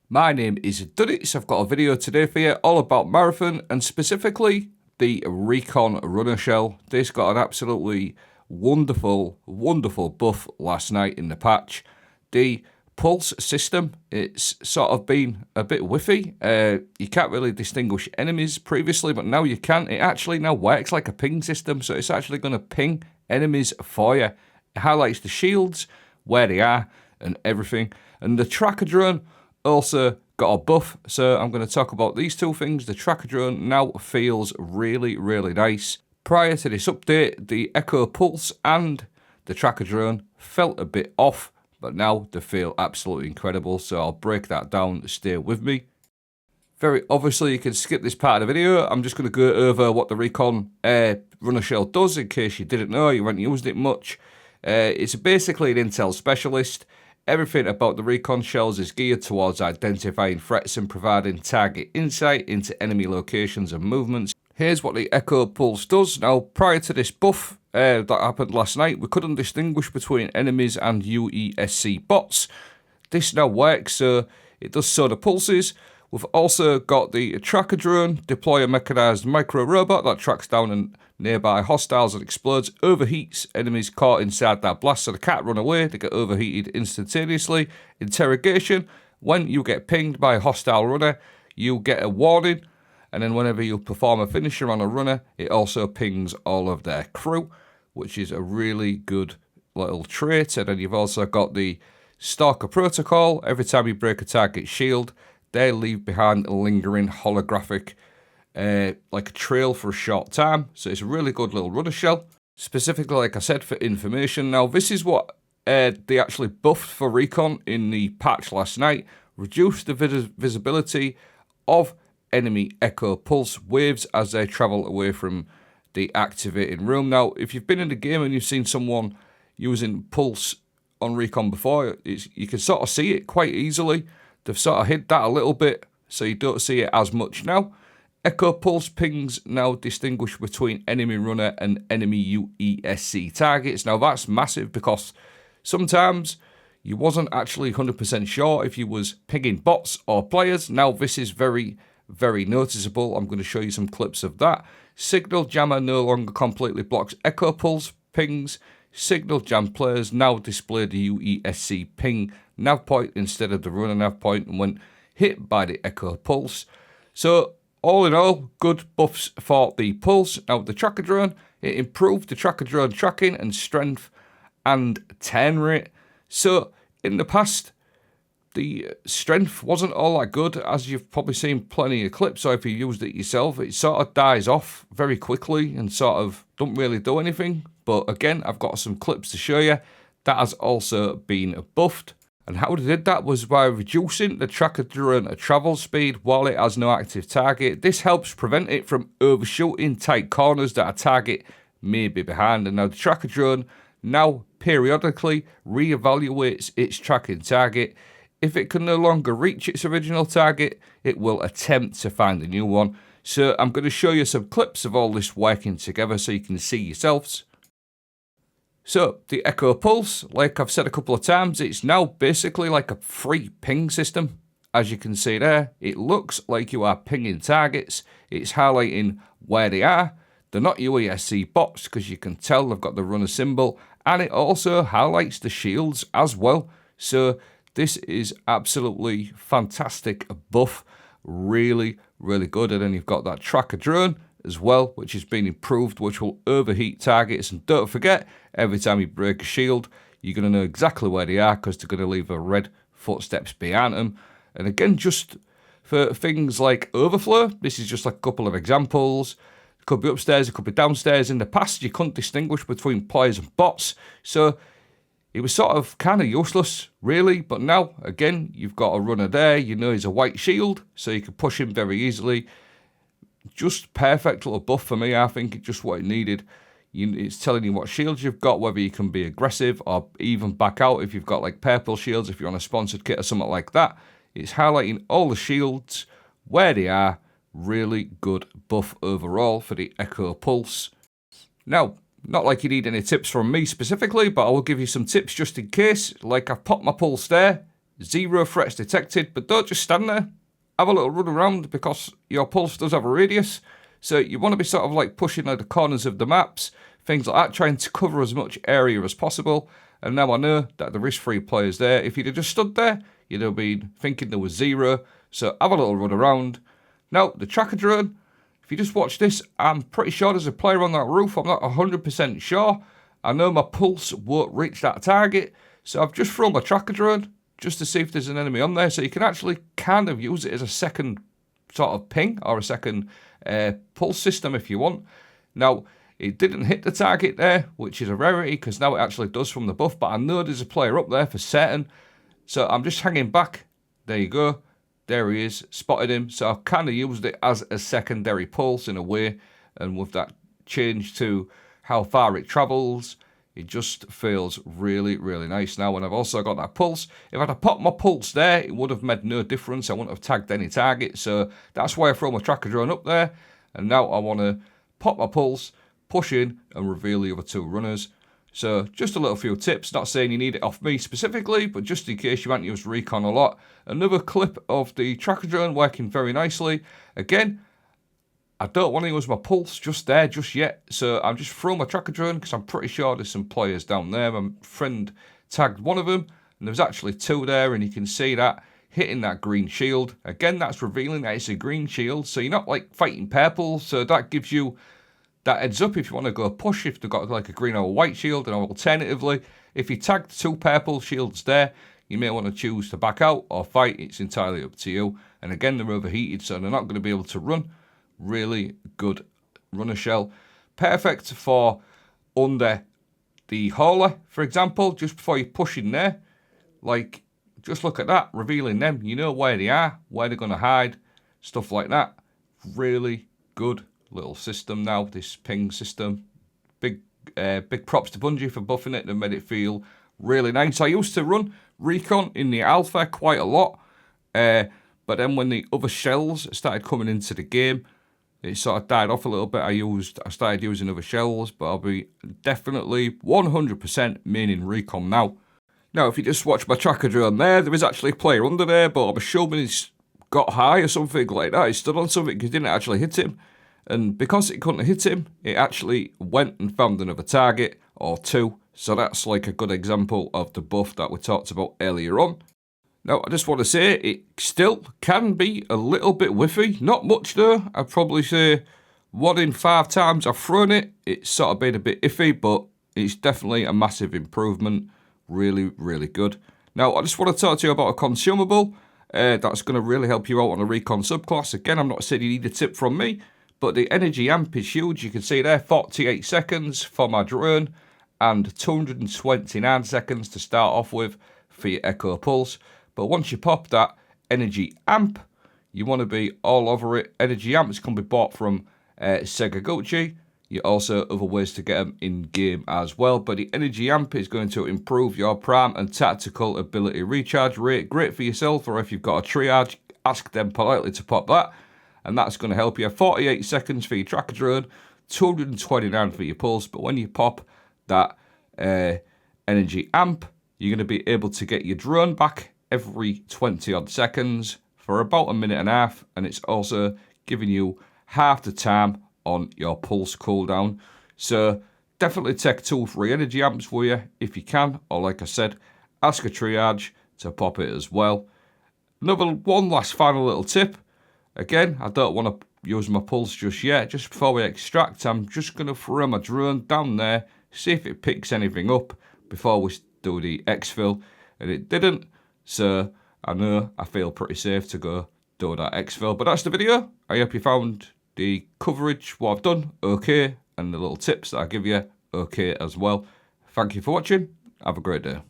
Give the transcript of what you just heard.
My name is Dunnits. I've got a video today for you all about Marathon and specifically the Recon runner shell. This got an absolutely wonderful buff last night in the patch. The pulse system, it's sort of been a bit whiffy. You can't really distinguish enemies previously, but now you can. It actually now works like a ping system, so it's actually going to ping enemies for you. It highlights the shields, where they are, and everything. And the tracker drone also got a buff, so I'm going to talk about these two things. The tracker drone now feels really nice. Prior to this update, the Echo Pulse and the tracker drone felt a bit off, but now they feel absolutely incredible, so I'll break that down. Stay with me. Very obviously, you can skip this part of the video. I'm just going to go over what the Recon runner shell does in case you didn't know, you haven't used it much. It's basically an intel specialist. Everything about the Recon shells is geared towards identifying threats and providing target insight into enemy locations and movements. Here's what the Echo Pulse does. Now, prior to this buff that happened last night, we couldn't distinguish between enemies and UESC bots. This now works, so it does so the pulses. We've also got the tracker drone, deploy a mechanized micro robot that tracks down nearby hostiles and explodes, overheats enemies caught inside that blast so they can't run away, they get overheated instantaneously. Interrogation, when you get pinged by a hostile runner, you get a warning, and then whenever you perform a finisher on a runner, it also pings all of their crew, which is a really good little trait. And then you've also got the Stalker protocol. Every time you break a target shield, they leave behind a lingering holographic like a trail for a short time. So it's a really good little runner shell. Specifically, like I said, for information. Now, this is what they actually buffed for Recon in the patch last night. Reduced the visibility of enemy Echo Pulse waves as they travel away from the activating room. Now, if you've been in the game and you've seen someone using Pulse on Recon before, you can sort of see it quite easily. They've sort of hid that a little bit, so you don't see it as much now. Echo Pulse pings now distinguish between enemy runner and enemy UESC targets. Now that's massive because sometimes you wasn't actually 100% sure if you was pinging bots or players. Now this is very noticeable. I'm going to show you some clips of that. Signal Jammer no longer completely blocks Echo Pulse pings. Signal Jam players now display the UESC ping nav point instead of the runner nav point when hit by the Echo Pulse. So all in all, good buffs for the Pulse. Now the tracker drone, it improved the tracker drone tracking and strength and turn rate. So in the past, the strength wasn't all that good, as you've probably seen plenty of clips, or if you used it yourself, it sort of dies off very quickly and sort of don't really do anything. But again, I've got some clips to show you. That has also been buffed. And how they did that was by reducing the tracker drone travel speed while it has no active target. This helps prevent it from overshooting tight corners that a target may be behind. And now the tracker drone now periodically reevaluates its tracking target. If it can no longer reach its original target, it will attempt to find a new one. So I'm going to show you some clips of all this working together so you can see yourselves. So the Echo Pulse, like I've said a couple of times, it's now basically like a free ping system. As you can see there, it looks like you are pinging targets. It's highlighting where they are. They're not UESC bots because you can tell they've got the runner symbol. And it also highlights the shields as well. So this is absolutely fantastic buff. Really good. And then you've got that tracker drone as well, which has been improved, which will overheat targets. And don't forget, every time you break a shield, you're going to know exactly where they are because they're going to leave a red footsteps behind them. And again, just for things like overflow, this is just like a couple of examples. It could be upstairs, it could be downstairs. In the past, you couldn't distinguish between players and bots, so it was sort of kind of useless, really. But now, again, you've got a runner there. You know he's a white shield, so you can push him very easily. Just perfect little buff for me. I think it's just what it needed. It's telling you what shields you've got, whether you can be aggressive or even back out if you've got like purple shields, if you're on a sponsored kit or something like that. It's highlighting all the shields, where they are. Really good buff overall for the Echo Pulse. Now, not like you need any tips from me specifically, but I will give you some tips just in case. Like I've popped my Pulse there. 0 threats detected, but don't just stand there. Have a little run around because your pulse does have a radius. So you want to be sort of like pushing at the corners of the maps, things like that, trying to cover as much area as possible. And now I know that the risk-free player's there. If you'd have just stood there, you'd have been thinking there was 0. So have a little run around. Now, the tracker drone, if you just watch this, I'm pretty sure there's a player on that roof. I'm not 100% sure. I know my pulse won't reach that target. So I've just thrown my tracker drone just to see if there's an enemy on there. So you can actually kind of use it as a second sort of ping or a second pulse system if you want. Now, it didn't hit the target there, which is a rarity because now it actually does from the buff. But I know there's a player up there for certain. So I'm just hanging back. There you go. There he is. Spotted him. So I've kind of used it as a secondary pulse in a way. And with that change to how far it travels, it just feels really, really nice now. And I've also got that pulse. If I'd have popped my pulse there, it would have made no difference. I wouldn't have tagged any target. So that's why I throw my tracker drone up there. And now I want to pop my pulse, push in, and reveal the other 2 runners. So just a little few tips. Not saying you need it off me specifically, but just in case you haven't used Recon a lot. Another clip of the tracker drone working very nicely. Again, I don't want to use my pulse just there, just yet. So I'm just throwing my tracker drone because I'm pretty sure there's some players down there. My friend tagged one of them, and there's actually 2 there, and you can see that hitting that green shield. Again, that's revealing that it's a green shield, so you're not like fighting purple. So that gives you that heads up if you want to go push, if they've got like a green or white shield. And alternatively, if you tagged 2 purple shields there, you may want to choose to back out or fight. It's entirely up to you. And again, they're overheated, so they're not going to be able to run. Really good runner shell. Perfect for under the hauler, for example, just before you push in there. Like, just look at that, revealing them. You know where they are, where they're going to hide, stuff like that. Really good little system now, this ping system. Big props to Bungie for buffing it and made it feel really nice. I used to run Recon in the alpha quite a lot, but then when the other shells started coming into the game, it sort of died off a little bit. I started using other shells, but I'll be definitely 100% maining Recon now. Now, if you just watch my tracker drone there is actually a player under there, but I'm assuming he's got high or something like that. He stood on something because it didn't actually hit him. And because it couldn't hit him, it actually went and found another target or 2. So that's like a good example of the buff that we talked about earlier on. Now, I just want to say it still can be a little bit whiffy. Not much though. I'd probably say 1 in 5 times I've thrown it, it's sort of been a bit iffy, but it's definitely a massive improvement. Really, really good. Now, I just want to talk to you about a consumable that's going to really help you out on a Recon subclass. Again, I'm not saying you need a tip from me, but the energy amp is huge. You can see there, 48 seconds for my drone and 229 seconds to start off with for your Echo Pulse. But once you pop that energy amp, you want to be all over it. Energy amps can be bought from Sega Gucci. You also have other ways to get them in-game as well. But the energy amp is going to improve your prime and tactical ability recharge rate. Great for yourself, or if you've got a triage, ask them politely to pop that. And that's going to help you. 48 seconds for your tracker drone, 229 for your pulse. But when you pop that energy amp, you're going to be able to get your drone back every 20 odd seconds for about a minute and a half. And it's also giving you half the time on your pulse cooldown. So definitely take 2 or 3 energy amps for you if you can. Or like I said, ask a triage to pop it as well. One last final little tip. Again, I don't want to use my pulse just yet. Just before we extract, I'm just going to throw my drone down there, see if it picks anything up before we do the exfil. And it didn't, so I know I feel pretty safe to go do that exfil. But that's the video. I hope you found the coverage, what I've done, okay, and the little tips that I give you, okay as well. Thank you for watching. Have a great day.